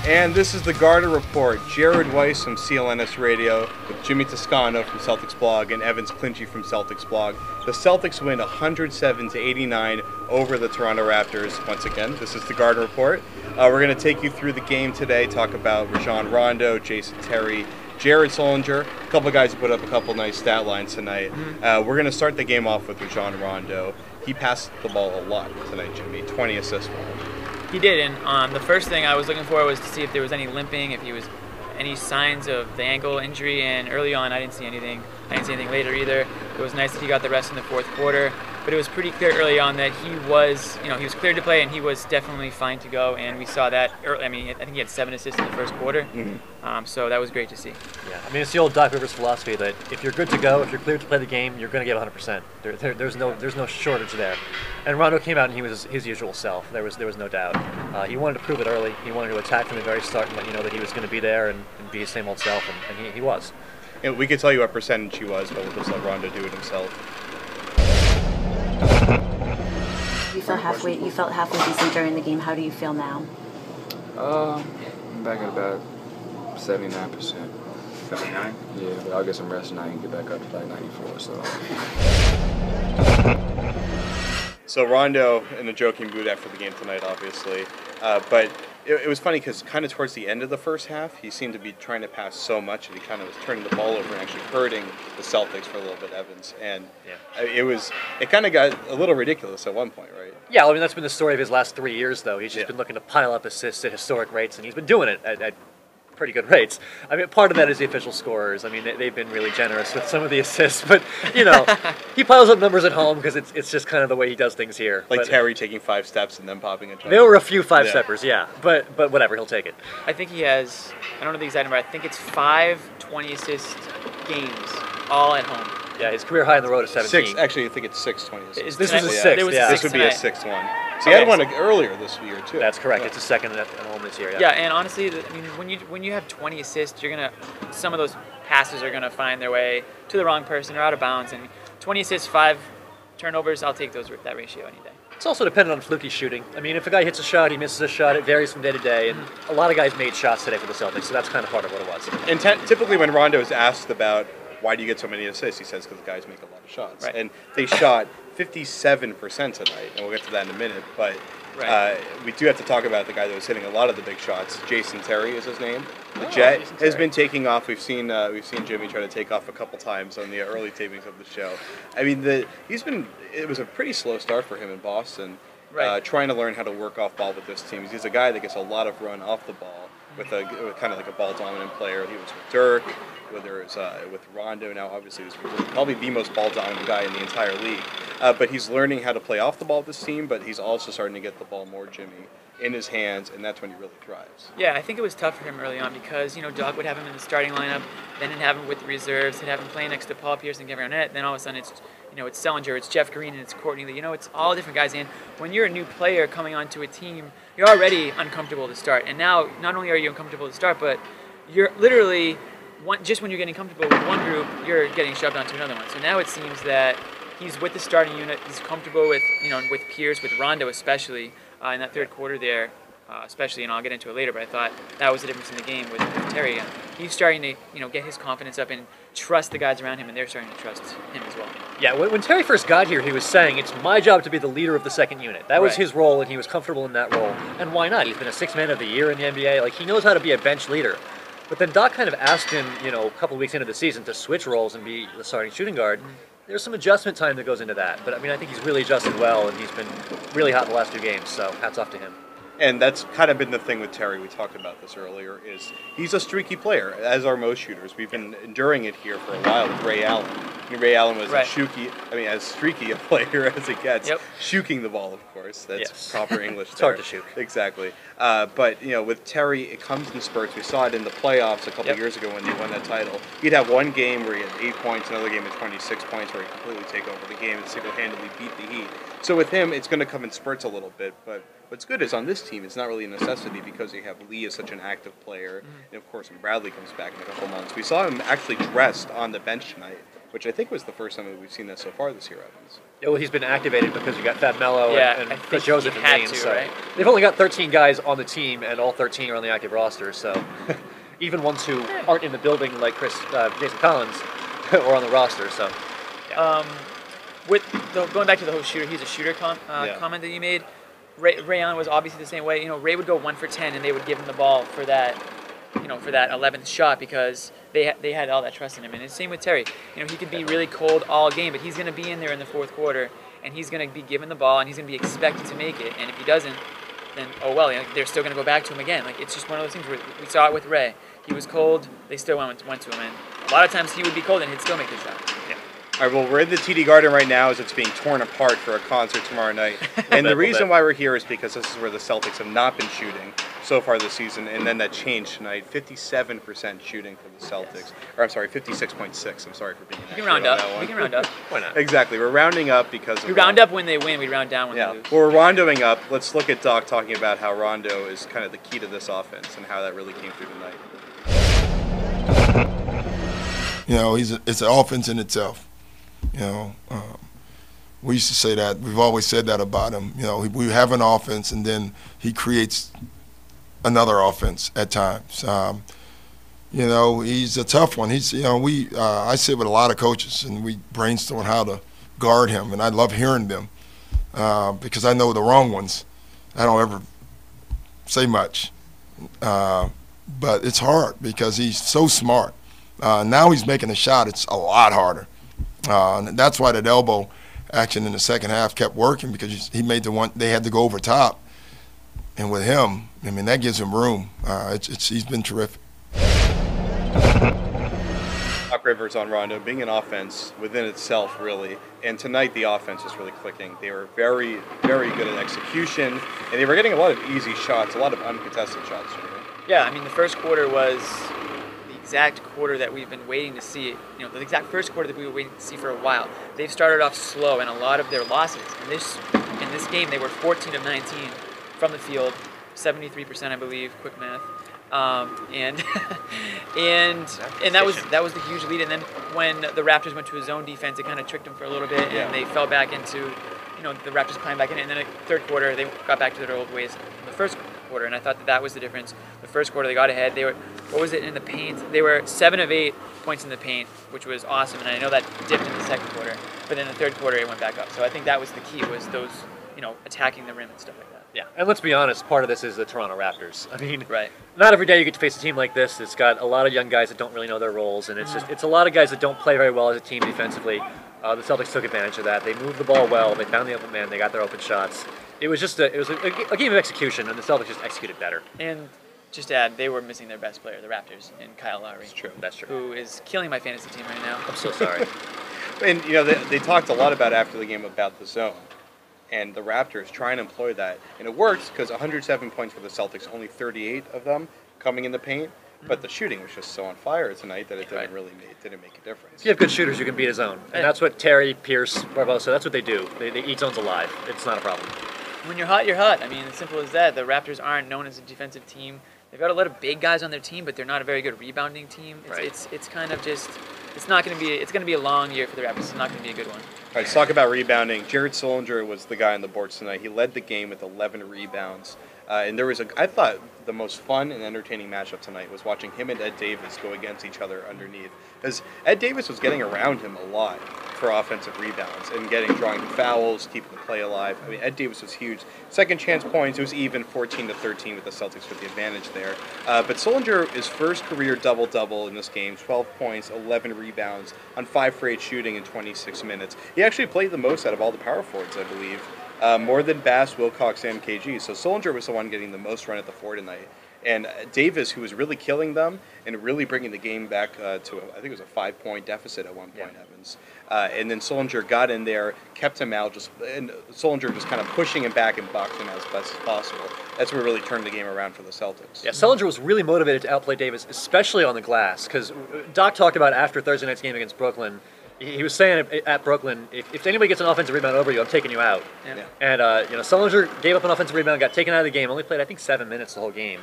And this is the Garter Report. Jared Weiss from CLNS Radio with Jimmy Toscano from Celticsblog and Evans Clinchy from Celticsblog. The Celtics win 107-89 over the Toronto Raptors. Once again, this is the Garter Report. We're going to take you through the game today, talk about Rajon Rondo, Jason Terry, Jared Sullinger, a couple of guys who put up a couple nice stat lines tonight. We're going to start the game off with Rajon Rondo. He passed the ball a lot tonight, Jimmy. 20 assists for him. He did, and the first thing I was looking for was to see if there was any limping, if he was any signs of the ankle injury, and early on I didn't see anything. I didn't see anything later either. It was nice that he got the rest in the fourth quarter, but it was pretty clear early on that he was cleared to play and he was definitely fine to go, and we saw that early. I mean, I think he had 7 assists in the first quarter, so that was great to see. Yeah, I mean, it's the old Doc Rivers philosophy that if you're good to go, if you're cleared to play the game, you're going to give 100%. There's no shortage there. And Rondo came out and he was his usual self. There was no doubt. He wanted to prove it early. He wanted to attack from the very start and let you know that he was going to be there and be his same old self, and he was. And we could tell you what percentage he was, but we'll just let Rondo do it himself. You felt halfway decent during the game. How do you feel now? I'm back at about 79%. 79? Yeah, but I'll get some rest tonight and get back up to like 94. So Rondo in a joking mood after the game tonight, obviously, but it was funny because kind of towards the end of the first half, he seemed to be trying to pass so much that he kind of was turning the ball over and actually hurting the Celtics for a little bit, Evans. And it kind of got a little ridiculous at one point, right? Yeah, I mean, that's been the story of his last 3 years, though. He's just been looking to pile up assists at historic rates, and he's been doing it at pretty good rates. I mean, part of that is the official scorers. I mean, they've been really generous with some of the assists, but, he piles up numbers at home because it's just kind of the way he does things here. Like Terry taking 5 steps and then popping a jump. There were a few 5-steppers, but whatever, he'll take it. I think he has, I don't know the exact number, I think it's 5 20-assist games, all at home. Yeah, his career high on the road is 17. Actually, I think it's 6 20 assists. This was a 6, This would be a 6th one. So he had one earlier this year, too. That's correct. It's a second at home this year, Yeah, and honestly, I mean, when you have 20 assists, some of those passes are gonna find their way to the wrong person or out of bounds. And 20 assists, 5 turnovers, I'll take that ratio any day. It's also dependent on fluky shooting. I mean, if a guy hits a shot, he misses a shot. It varies from day to day, and a lot of guys made shots today for the Celtics, so that's kind of part of what it was. And typically when Rondo is asked about why do you get so many assists, he says because the guys make a lot of shots. Right. And they shot 57% tonight, and we'll get to that in a minute. But we do have to talk about the guy that was hitting a lot of the big shots. Jason Terry is his name. The Jet has been taking off. We've seen Jimmy try to take off a couple times on the early tapings of the show. I mean, it was a pretty slow start for him in Boston, trying to learn how to work off ball with this team. He's a guy that gets a lot of run off the ball with kind of like a ball dominant player. He was with Dirk, whether it's with Rondo now. Obviously, he's probably the most ball dominant guy in the entire league. But he's learning how to play off the ball with this team. But he's also starting to get the ball more, Jimmy, in his hands, and that's when he really thrives. Yeah, I think it was tough for him early on because Doug would have him in the starting lineup, then he'd have him with the reserves, he'd have him playing next to Paul Pierce and Kevin Garnett. Then all of a sudden it's it's Sullinger, it's Jeff Green, and it's Courtney Lee. It's all different guys. And when you're a new player coming onto a team, you're already uncomfortable to start. And now, not only are you uncomfortable to start, but you're literally just when you're getting comfortable with one group, you're getting shoved onto another one. So now it seems that he's with the starting unit. He's comfortable with with Pierce, with Rondo especially in that third quarter there. Especially, and I'll get into it later, but I thought that was the difference in the game with Terry. He's starting to, get his confidence up and trust the guys around him, and they're starting to trust him as well. Yeah, when Terry first got here, he was saying, it's my job to be the leader of the second unit. That was his role, and he was comfortable in that role. And why not? He's been a 6th man of the year in the NBA. Like, he knows how to be a bench leader. But then Doc kind of asked him, a couple of weeks into the season to switch roles and be the starting shooting guard. There's some adjustment time that goes into that. But, I mean, I think he's really adjusted well, and he's been really hot the last 2 games, so hats off to him. And that's kind of been the thing with Terry. We talked about this earlier. Is he's a streaky player, as are most shooters. We've been enduring it here for a while with Ray Allen. I mean, Ray Allen was as streaky a player as it gets. Shooking the ball, of course. That's proper English. It's hard to shoot. Exactly. But with Terry, it comes in spurts. We saw it in the playoffs a couple years ago when they won that title. He'd have one game where he had 8 points, another game at 26 points, where he completely take over the game and single-handedly beat the Heat. So with him, it's going to come in spurts a little bit, but what's good is on this team, it's not really a necessity because you have Lee as such an active player, and of course when Bradley comes back in a couple months. We saw him actually dressed on the bench tonight which I think was the first time that we've seen that so far this year, Evans. Yeah, well, he's been activated because you got Fab Melo and Chris Joseph in Maine. So right? They've only got 13 guys on the team, and all 13 are on the active roster. So even ones who aren't in the building, like Jason Collins, or on the roster. So going back to the whole shooter, he's a shooter comment that you made. Ray Allen was obviously the same way. You know, Ray would go 1 for 10, and they would give him the ball for that, for that 11th shot because they had all that trust in him. And it's the same with Terry. You know, he could be really cold all game, but he's going to be in there in the fourth quarter, and he's going to be given the ball, and he's going to be expected to make it. And if he doesn't, then they're still going to go back to him again. Like, it's just one of those things where we saw it with Ray. He was cold, they still went to him, and a lot of times he would be cold and he'd still make the shot. Yeah. All right, well, we're in the TD Garden right now as it's being torn apart for a concert tomorrow night. And the reason why we're here is because this is where the Celtics have not been shooting so far this season, and then that changed tonight. 57% shooting for the Celtics. Or, I'm sorry, 56.6. I'm sorry for being You can round up. We can round up. Why not? Exactly. We're rounding up because of... We round up when they win. We round down when they lose. Well, we're rondoing up. Let's look at Doc talking about how rondo is kind of the key to this offense and how that really came through tonight. You know, it's an offense in itself. You know, we used to say that. We've always said that about him. You know, we have an offense, and then he creates another offense at times. You know, he's a tough one. He's, I sit with a lot of coaches, and we brainstorm how to guard him, and I love hearing them because I know the wrong ones. I don't ever say much, but it's hard because he's so smart. Now he's making a shot. It's a lot harder. And that's why that elbow action in the second half kept working because he made the one. They had to go over top, and with him, I mean, that gives him room. He's been terrific. Doc Rivers on Rondo being an offense within itself, really. And tonight the offense was really clicking. They were very, very good at execution, and they were getting a lot of easy shots, a lot of uncontested shots. Yeah, I mean, the first quarter was the exact quarter that we've been waiting to see. The exact first quarter that we were waiting to see for a while. They've started off slow, and a lot of their losses in this game, they were 14 of 19 from the field, 73%, I believe. Quick math. And that was the huge lead. And then when the Raptors went to a zone defense, it kind of tricked them for a little bit, and they fell back into, the Raptors climbed back in. And then the third quarter, they got back to their old ways in the first quarter, and I thought that was the difference. The first quarter, they got ahead. They were, in the paint? They were 7 of 8 points in the paint, which was awesome. And I know that dipped in the second quarter, but in the third quarter, it went back up. So I think that was the key, was those, attacking the rim and stuff like that. Yeah, and let's be honest, part of this is the Toronto Raptors. I mean, right. Not every day you get to face a team like this. It's got a lot of young guys that don't really know their roles, and it's a lot of guys that don't play very well as a team defensively. The Celtics took advantage of that. They moved the ball well. They found the open man. They got their open shots. It was just a game of execution, and the Celtics just executed better. And just to add, they were missing their best player, the Raptors, and Kyle Lowry. That's true. That's true. Who is killing my fantasy team right now. I'm so sorry. And they talked a lot about after the game about the zone. And the Raptors try and employ that. And it works because 107 points for the Celtics, only 38 of them coming in the paint. But the shooting was just so on fire tonight that it didn't make a difference. If you have good shooters, you can beat a zone. And that's what Terry, Pierce, Barbosa, that's what they do. They eat zones alive. It's not a problem. When you're hot, you're hot. I mean, as simple as that. The Raptors aren't known as a defensive team. They've got a lot of big guys on their team, but they're not a very good rebounding team. It's kind of just... It's going to be a long year for the Raptors. It's not going to be a good one. All right, let's talk about rebounding. Jared Sullinger was the guy on the boards tonight. He led the game with 11 rebounds. And there was I thought the most fun and entertaining matchup tonight was watching him and Ed Davis go against each other underneath. Because Ed Davis was getting around him a lot for offensive rebounds and drawing fouls, keeping the play alive. I mean, Ed Davis was huge. Second chance points, it was even 14-13 with the Celtics with the advantage there. But Sullinger, his first career double-double in this game, 12 points, 11 rebounds on 5 for 8 shooting in 26 minutes. He actually played the most out of all the power forwards, I believe. More than Bass, Wilcox, and KG. So Sullinger was the one getting the most run at the floor tonight. And Davis, who was really killing them and really bringing the game back to, I think it was a 5-point deficit at one point, Evans. And then Sullinger got in there, kept him out, and Sullinger just kind of pushing him back and boxed him as best as possible. That's what really turned the game around for the Celtics. Yeah, Sullinger was really motivated to outplay Davis, especially on the glass, because Doc talked about after Thursday night's game against Brooklyn, he was saying at Brooklyn, if anybody gets an offensive rebound over you, I'm taking you out. Yeah. And Sullinger gave up an offensive rebound, got taken out of the game, only played I think 7 minutes the whole game.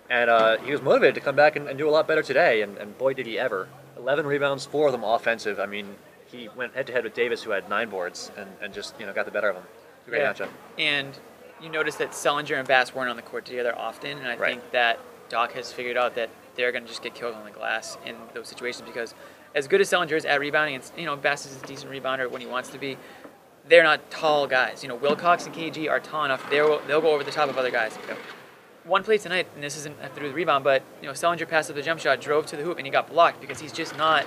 And he was motivated to come back and do a lot better today, and boy did he ever. 11 rebounds, 4 of them offensive. I mean, he went head-to-head with Davis, who had 9 boards, and just got the better of him. Great matchup. And you notice that Sullinger and Bass weren't on the court together often, and I think that Doc has figured out that they're going to just get killed on the glass in those situations because as good as Sullinger is at rebounding, and Bass is a decent rebounder when he wants to be, they're not tall guys. Wilcox and KG are tall enough. They'll go over the top of other guys. One play tonight, and this doesn't have to do with the rebound, but Sullinger passed up the jump shot, drove to the hoop, and he got blocked because he's just not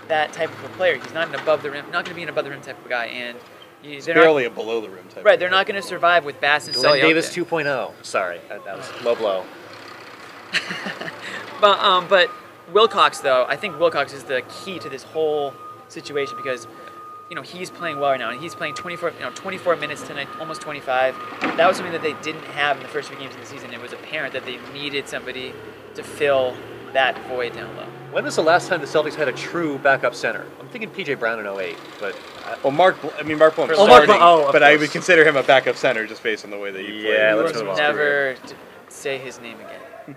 that type of a player. He's not an above the rim, not going to be an above the rim type of guy, and he's barely a below the rim type. Right, they're not going to survive with Bass and Glenn Sully. Davis 2.0. Sorry, that was low blow. But Wilcox, though, I think Wilcox is the key to this whole situation because he's playing well right now, and he's playing 24 minutes tonight, almost 25. That was something that they didn't have in the first few games of the season. It was apparent that they needed somebody to fill that void down low. When was the last time the Celtics had a true backup center? I'm thinking P.J. Brown in 08, but... Mark Blum starting, but I would consider him a backup center just based on the way that he played. Yeah, let's move on. Never say his name again.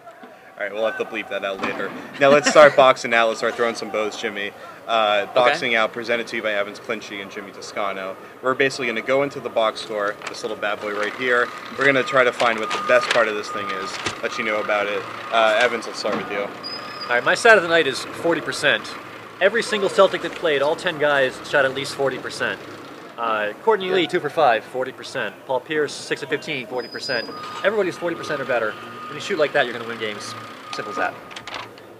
All right, we'll have to bleep that out later. Now let's start boxing out. Let's start throwing some bows, Jimmy. Boxing out presented to you by Evans Clinchy and Jimmy Toscano. We're basically going to go into the box score, this little bad boy right here. We're going to try to find what the best part of this thing is, let you know about it. Evans, let's start with you. All right, my stat of the night is 40%. Every single Celtic that played, all 10 guys shot at least 40%. Courtney Lee, 2 for 5, 40%. Paul Pierce, 6 of 15, 40%. Everybody's 40% or better. When you shoot like that, you're going to win games. Simple as that.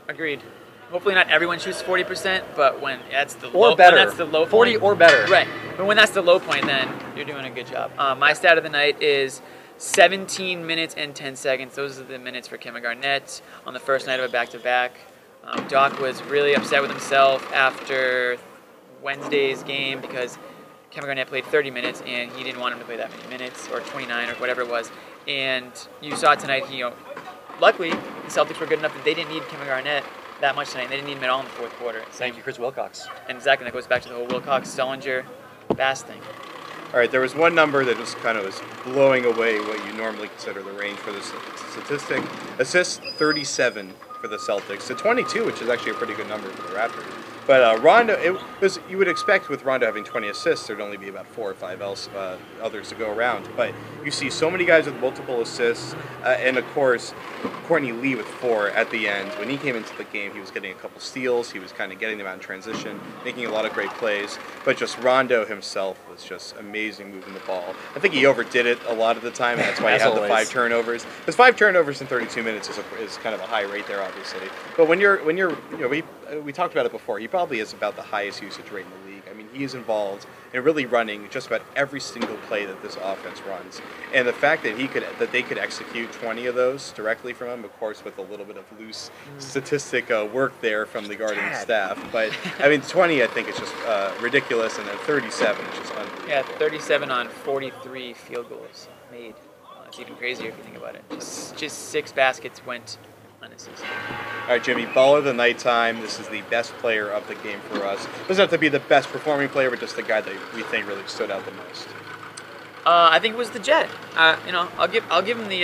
Agreed. Hopefully not everyone shoots 40%, but when that's the or low, better. when that's the low 40 point, or better. Right. But when that's the low point, then you're doing a good job. My stat of the night is 17 minutes and 10 seconds. Those are the minutes for Kevin Garnett on the first night of a back-to-back. Doc was really upset with himself after Wednesday's game because Kevin Garnett played 30 minutes and he didn't want him to play that many minutes, or 29 or whatever it was. And you saw tonight, luckily the Celtics were good enough that they didn't need Kevin Garnett that much tonight. They didn't need him at all in the fourth quarter. Thank you, Chris Wilcox. And exactly, that goes back to the whole Wilcox, Sullinger, Bass thing. All right, there was one number that just kind of was blowing away what you normally consider the range for this statistic. Assists, 37 for the Celtics to 22, which is actually a pretty good number for the Raptors. But Rondo, you would expect with Rondo having 20 assists, there'd only be about 4 or 5 others to go around. But you see so many guys with multiple assists, and of course, Courtney Lee with 4 at the end. When he came into the game, he was getting a couple steals. He was kind of getting them out in transition, making a lot of great plays. But just Rondo himself was just amazing moving the ball. I think he overdid it a lot of the time, and that's why he had the 5 turnovers. Because 5 turnovers in 32 minutes is kind of a high rate there, obviously. But when you're we talked about it before. He probably is about the highest usage rate in the league. I mean, he is involved in really running just about every single play that this offense runs. And the fact that they could execute 20 of those directly from him, of course, with a little bit of loose statistic work there from the guarding staff. But I mean, 20 I think is just ridiculous, and then 37 is just unbelievable. Yeah, 37 on 43 field goals made. It's even crazier if you think about it. Just 6 baskets went unassisted. All right, Jimmy, ball of the night time. This is the best player of the game for us. Doesn't have to be the best performing player, but just the guy that we think really stood out the most. I think it was the Jet. I'll give him the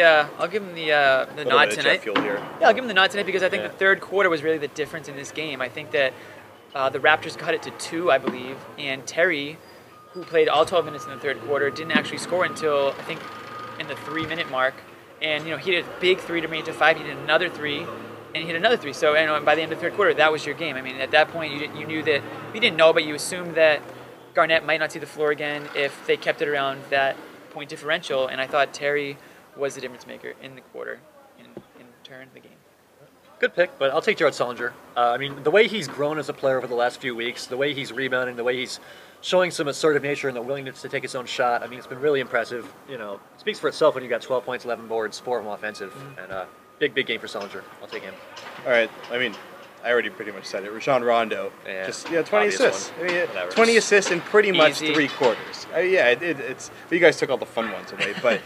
nod tonight. Yeah, I'll give him the nod tonight because I think the third quarter was really the difference in this game. I think that the Raptors cut it to 2, I believe, and Terry, who played all 12 minutes in the third quarter, didn't actually score until I think in the 3-minute mark. And he hit a big 3 to bring it to 5. He hit another 3, and he hit another 3. So by the end of the third quarter, that was your game. I mean, at that point, you knew that you didn't know, but you assumed that Garnett might not see the floor again if they kept it around that point differential. And I thought Terry was the difference maker in the quarter, in turn the game. Good pick, but I'll take Jared Sullinger. I mean, the way he's grown as a player over the last few weeks, the way he's rebounding, the way he's showing some assertive nature and the willingness to take his own shot, I mean, it's been really impressive. It speaks for itself when you got 12 points, 11 boards, 4 of them offensive, and big game for Sullinger. I'll take him. All right, I mean, I already pretty much said it. Rajon Rondo, 20 assists. I mean, 20 assists in pretty much 3 quarters. It's. But you guys took all the fun ones away. But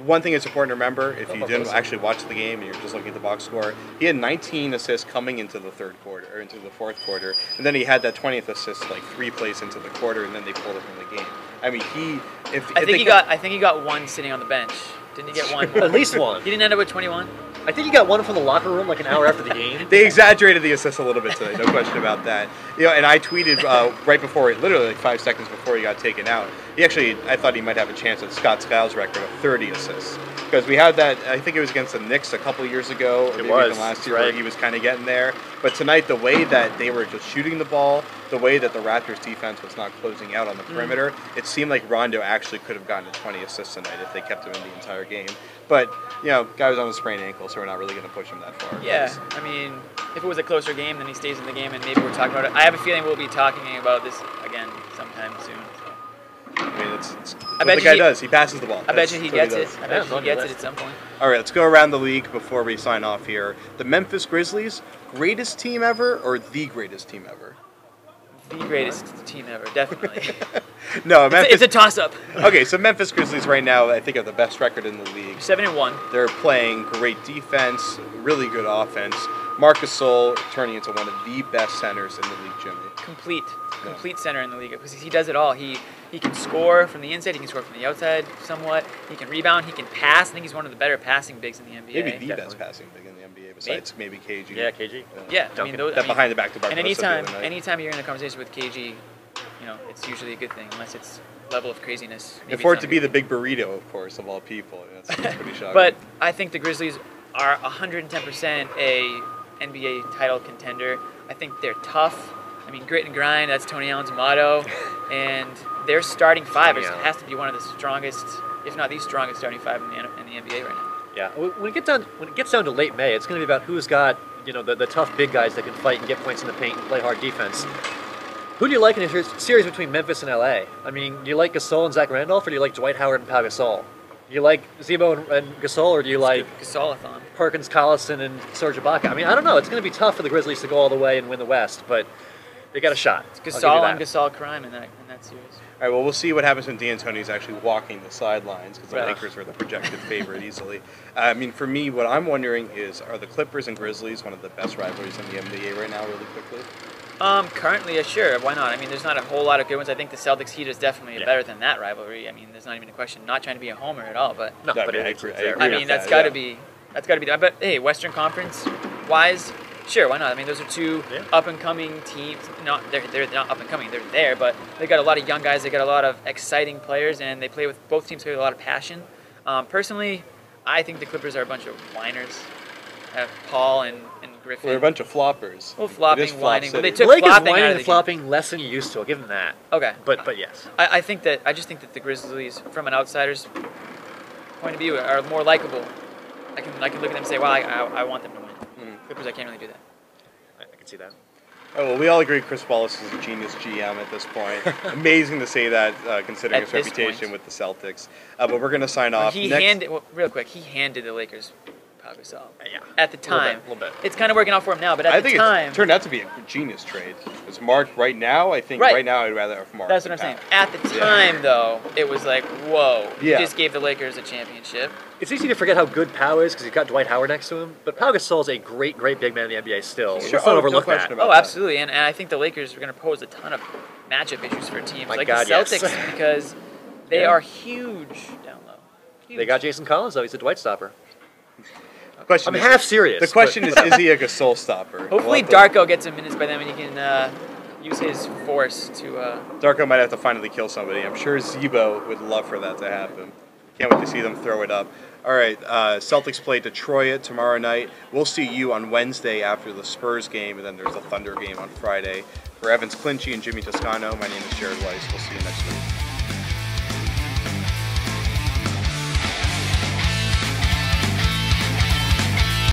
one thing that's important to remember, if you didn't actually watch the game and you're just looking at the box score, he had 19 assists coming into the third quarter or into the fourth quarter, and then he had that 20th assist like 3 plays into the quarter, and then they pulled it from the game. I mean, I think he got one sitting on the bench. Didn't he get one? At least one. He didn't end up with 21. I think he got one from the locker room like an hour after the game. They exaggerated the assist a little bit today, no question about that. And I tweeted right before, literally like 5 seconds before he got taken out. I thought he might have a chance at Scott Skiles' record of 30 assists. Because we had that, I think it was against the Knicks a couple years ago, or maybe even last year, where he was kind of getting there. But tonight, the way that they were just shooting the ball, the way that the Raptors defense was not closing out on the perimeter, it seemed like Rondo actually could have gotten to 20 assists tonight if they kept him in the entire game. But, guy was on a sprained ankle, so we're not really going to push him that far. Yeah, I mean, if it was a closer game, then he stays in the game, and maybe we're talking about it. I have a feeling we'll be talking about this again sometime soon. So. I mean, it's what the guy does. He passes the ball. I bet you he gets it. I bet you he gets it at some point. All right, let's go around the league before we sign off here. The Memphis Grizzlies, greatest team ever or the greatest team ever? The greatest team ever, definitely. No, Memphis. It's a toss-up. Okay, so Memphis Grizzlies right now, I think, have the best record in the league. 7-1. They're playing great defense, really good offense. Marc Gasol turning into one of the best centers in the league, Jimmy. Complete center in the league because he does it all. He can score from the inside, he can score from the outside somewhat, he can rebound, he can pass. I think he's one of the better passing bigs in the NBA. Maybe the best passing big in the NBA besides maybe KG. Yeah, KG. Yeah, I mean, behind the back to back. And anytime you're in a conversation with KG, it's usually a good thing unless it's level of craziness. And for it to be the big burrito, of course, of all people, that's pretty shocking. But I think the Grizzlies are 110% a NBA title contender. I think they're tough. I mean, grit and grind, that's Tony Allen's motto. And their starting five has to be one of the strongest, if not the strongest starting five in the NBA right now. Yeah, when it gets down to late May, it's going to be about who's got the tough big guys that can fight and get points in the paint and play hard defense. Who do you like in a series between Memphis and LA? I mean, do you like Gasol and Zach Randolph, or do you like Dwight Howard and Pau Gasol? Do you like Zebo and Gasol, or do you like Gasolathon? Perkins, Collison, and Serge Ibaka? I mean, I don't know. It's going to be tough for the Grizzlies to go all the way and win the West, but they got a shot. It's Gasol and Gasol crime in that series. All right, well, we'll see what happens when D'Antoni's actually walking the sidelines because the Lakers are the projected favorite easily. I mean, for me, what I'm wondering is, are the Clippers and Grizzlies one of the best rivalries in the NBA right now, really quickly? Currently, sure. Why not? I mean, there's not a whole lot of good ones. I think the Celtics Heat is definitely better than that rivalry. I mean, there's not even a question. Not trying to be a homer at all, but no, but I agree. I mean, that's got to be that. But hey, Western Conference wise, sure, why not? I mean, those are two up and coming teams. They're not up and coming. They're there, but they got a lot of young guys. They got a lot of exciting players, and both teams play with a lot of passion. Personally, I think the Clippers are a bunch of whiners. Paul and Griffin. We're a bunch of floppers. Well, flopping, whining. Well, they took Blake is flopping whining out of and flopping less than you used to. I'll give them that. Okay. But yes. I just think that the Grizzlies, from an outsider's point of view, are more likable. I can look at them and say, well, I want them to win. Clippers, I can't really do that. I can see that. Oh, well, we all agree Chris Wallace is a genius GM at this point. Amazing to say that, considering his reputation with the Celtics. But we're going to sign off. Real quick, he handed the Lakers Pau Gasol. Yeah. At the time. A little bit. It's kind of working out for him now, but at the time... it turned out to be a genius trade. It's Mark right now. I think right now I'd rather have Mark. That's what I'm saying. At the time, though, it was like, whoa. You just gave the Lakers a championship. It's easy to forget how good Pau is because he's got Dwight Howard next to him, but Pau Gasol is a great, great big man in the NBA still. Sure. Let's not overlook that. Absolutely. And I think the Lakers are going to pose a ton of matchup issues for teams the Celtics because they are huge down low. Huge. They got Jason Collins, though. He's a Dwight stopper. I'm half serious. The question is he a Gasol stopper? Hopefully Darko gets some minutes by then and he can use his force to... Darko might have to finally kill somebody. I'm sure Zebo would love for that to happen. Can't wait to see them throw it up. All right, Celtics play Detroit tomorrow night. We'll see you on Wednesday after the Spurs game, and then there's the Thunder game on Friday. For Evans Clinchy and Jimmy Toscano, my name is Jared Weiss. We'll see you next week.